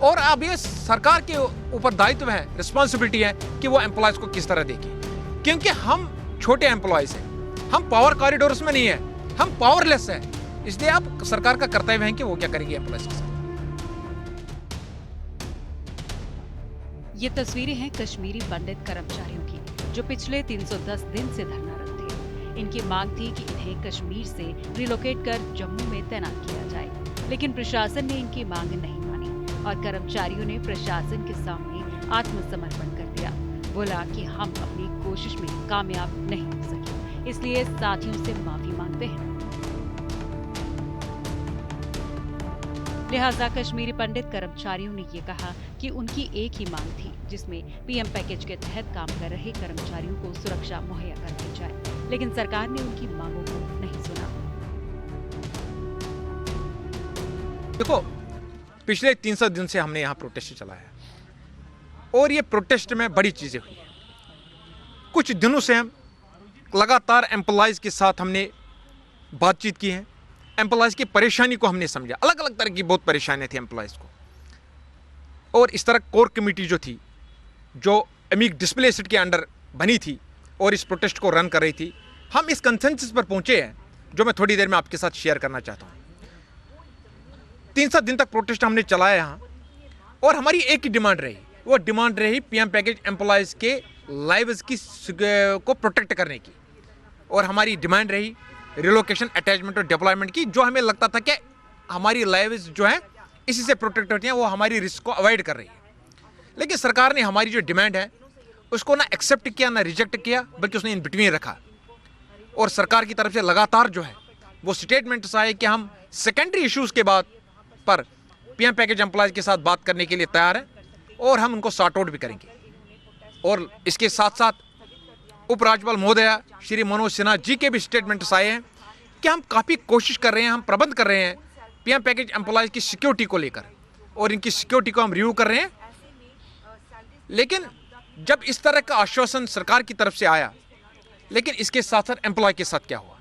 और अब ये सरकार के ऊपर दायित्व है, रिस्पॉन्सिबिलिटी है कि वो एम्प्लॉयज को किस तरह देखें, क्योंकि हम छोटे एम्प्लॉयज हैं, हम पावर कॉरिडोर्स में नहीं है, हम पावरलेस है। इसलिए आप सरकार का कर्तव्य है कि वो क्या करेगी एम्प्लॉयज के साथ। ये तस्वीरें हैं कश्मीरी पंडित कर्मचारियों की, जो पिछले 310 दिन से धरनारत थे। इनकी मांग थी कि इन्हें कश्मीर से रिलोकेट कर जम्मू में तैनात किया जाए, लेकिन प्रशासन ने इनकी मांग नहीं मानी और कर्मचारियों ने प्रशासन के सामने आत्मसमर्पण कर दिया। बोला कि हम अपनी कोशिश में कामयाब नहीं हो सके, इसलिए साथियों से माफी मांगते हैं। लिहाजा कश्मीरी पंडित कर्मचारियों ने ये कहा कि उनकी एक ही मांग थी, जिसमें पीएम पैकेज के तहत काम कर रहे कर्मचारियों को सुरक्षा मुहैया कर दी जाए, लेकिन सरकार ने उनकी मांगों को नहीं सुना। देखो, पिछले 300 दिन से हमने यहाँ प्रोटेस्ट चलाया और ये प्रोटेस्ट में बड़ी चीजें हुई हैं। कुछ दिनों से हम लगातार एम्प्लॉयज के साथ हमने बातचीत की है, एम्प्लॉयज की परेशानी को हमने समझा। अलग अलग तरह की बहुत परेशानियां थी एम्प्लॉयज को, और इस तरह कोर कमेटी जो थी, जो अमीक डिस्प्लेसिड के अंडर बनी थी और इस प्रोटेस्ट को रन कर रही थी, हम इस कंसेंसस पर पहुंचे हैं जो मैं थोड़ी देर में आपके साथ शेयर करना चाहता हूं। 300 दिन तक प्रोटेस्ट हमने चलाया यहाँ, और हमारी एक ही डिमांड रही, वो डिमांड रही पीएम पैकेज एम्प्लॉयज के लाइव्स की को प्रोटेक्ट करने की, और हमारी डिमांड रही रिलोकेशन, अटैचमेंट और डिप्लॉयमेंट की, जो हमें लगता था कि हमारी लाइव्स जो है इसी से प्रोटेक्ट होती हैं, वो हमारी रिस्क को अवॉइड कर रही है। लेकिन सरकार ने हमारी जो डिमांड है उसको ना एक्सेप्ट किया, ना रिजेक्ट किया, बल्कि उसने इन बिटवीन रखा। और सरकार की तरफ से लगातार जो है वो स्टेटमेंट्स आए कि हम सेकेंडरी इश्यूज़ के बाद पर पीएम पैकेज एम्प्लॉयज के साथ बात करने के लिए तैयार हैं, और हम उनको सॉर्ट आउट भी करेंगे। और इसके साथ साथ उपराज्यपाल महोदया श्री मनोज सिन्हा जी के भी स्टेटमेंट्स आए हैं कि हम काफ़ी कोशिश कर रहे हैं, हम प्रबंध कर रहे हैं पीएम पैकेज एम्प्लॉयज की सिक्योरिटी को लेकर, और इनकी सिक्योरिटी को हम रिव्यू कर रहे हैं। लेकिन जब इस तरह का आश्वासन सरकार की तरफ से आया, लेकिन इसके साथ साथ एम्प्लॉय के साथ क्या हुआ?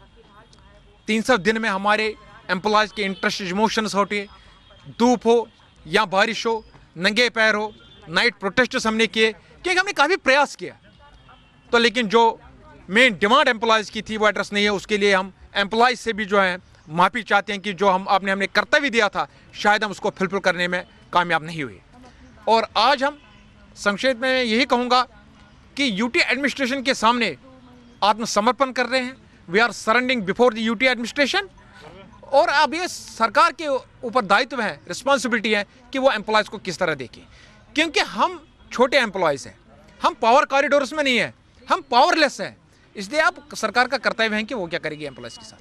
300 दिन में हमारे एम्प्लॉयज के इंटरेस्ट इमोशंस होते, धूप हो या बारिश हो, नंगे पैर हो, नाइट प्रोटेस्ट हमने किए, क्योंकि हमने काफ़ी प्रयास किया। तो लेकिन जो मेन डिमांड एम्प्लॉयज़ की थी वो एड्रेस नहीं है। उसके लिए हम एम्प्लॉयज़ से भी जो है माफ़ी चाहते हैं कि जो हमने कर्तव्य दिया था, शायद हम उसको फुलफिल करने में कामयाब नहीं हुए। और आज हम संक्षेप में यही कहूँगा कि यूटी एडमिनिस्ट्रेशन के सामने आत्मसमर्पण कर रहे हैं। We are surrendering before the UT administration, और अब ये सरकार के ऊपर दायित्व है, रिस्पॉन्सिबिलिटी है कि वो एम्प्लॉयज़ को किस तरह देखें, क्योंकि हम छोटे एम्प्लॉयज़ हैं, हम पावर कॉरिडोर्स में नहीं है, हम पावरलेस है। इसलिए आप सरकार का कर्तव्य है कि वो क्या करेगी एम्प्लॉयज के साथ।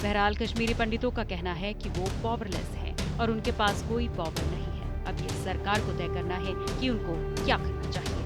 बहरहाल कश्मीरी पंडितों का कहना है कि वो पावरलेस हैं और उनके पास कोई पावर नहीं है। अब ये सरकार को तय करना है कि उनको क्या करना चाहिए।